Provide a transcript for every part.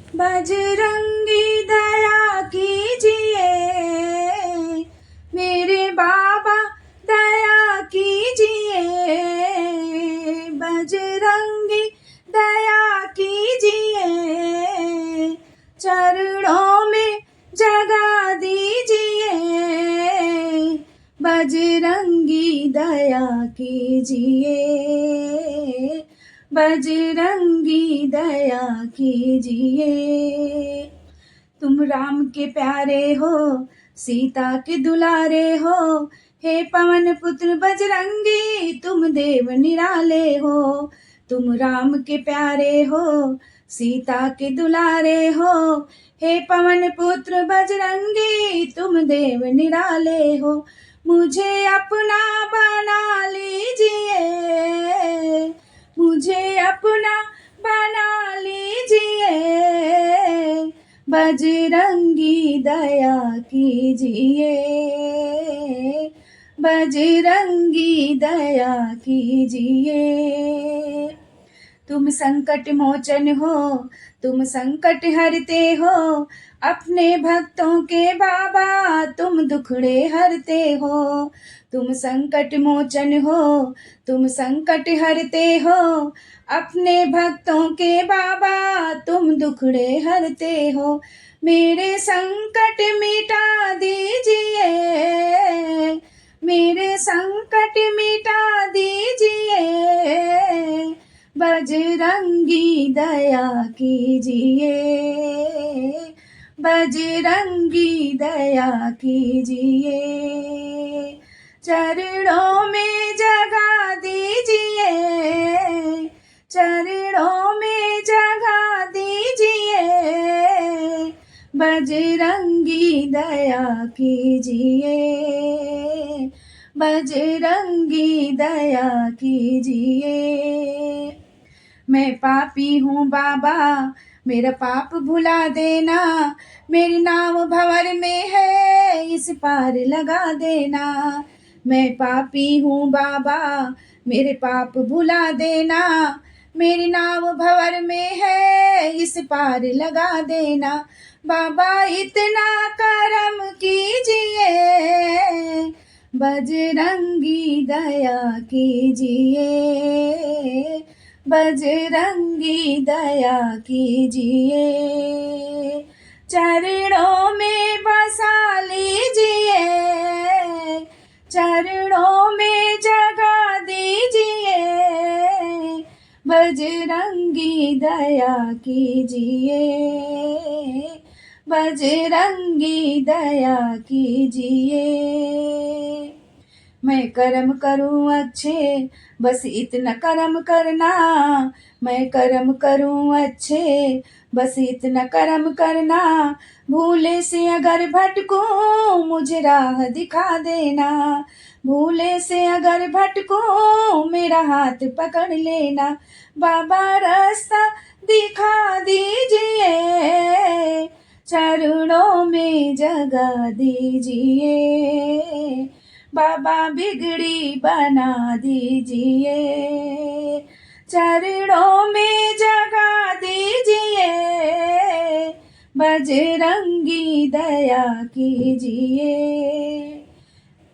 बजरंगी दया कीजिए, मेरे बाबा दया कीजिए। बजरंगी दया कीजिए, चरणों में जगा दीजिए। बजरंगी दया कीजिए, बजरंगी दया कीजिए। तुम राम के प्यारे हो, सीता के दुलारे हो। हे पवन पुत्र बजरंगी, तुम देव निराले हो। तुम राम के प्यारे हो, सीता के दुलारे हो। हे पवन पुत्र बजरंगी, तुम देव निराले हो। मुझे अपना बना लीजिए, मुझे अपना बना लीजिए। बजरंगी दया कीजिए, बजरंगी दया कीजिए। तुम संकट मोचन हो, तुम संकट हरते हो। अपने भक्तों के बाबा तुम दुखड़े हरते हो। तुम संकट मोचन हो, तुम संकट हरते हो। अपने भक्तों के बाबा तुम दुखड़े हरते हो। मेरे संकट मिटा दीजिए, मेरे संकट मिटा दीजिए। बजरंगी दया कीजिए, बजरंगी दया कीजिए। चरणों में जगा दीजिए, चरणों में जगा दीजिए। बजरंगी दया कीजिए, बजरंगी दया कीजिए। मैं पापी हूँ बाबा, मेरा पाप भुला देना। मेरी नाव भंवर में है, इस पार लगा देना। मैं पापी हूँ बाबा, मेरे पाप भुला देना। मेरी नाव भंवर में है, इस पार लगा देना। बाबा इतना करम कीजिए, बजरंगी दया कीजिए। बजरंगी दया कीजिए। चरणों में बसा लीजिए, चरणों में जगा दीजिए। बजरंगी दया कीजिए, बजरंगी दया कीजिए। मैं कर्म करूं अच्छे, बस इतना कर्म करना। मैं कर्म करूं अच्छे, बस इतना कर्म करना। भूले से अगर भटकूं, मुझे राह दिखा देना। भूले से अगर भटकूं, मेरा हाथ पकड़ लेना। बाबा रास्ता दिखा दीजिए, चरणों में जगा दीजिए। बाबा बिगड़ी बना दीजिए, चरणों में जगा दीजिए। बजरंगी दया कीजिए,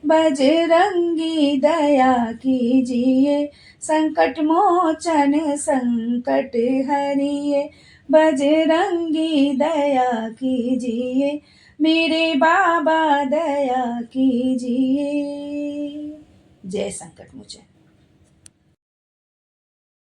बजरंगी दया कीजिए। संकट मोचन संकट हरिए, बजरंगी दया कीजिए। मेरे बाबा दया कीजिए। जय संकट मोचन।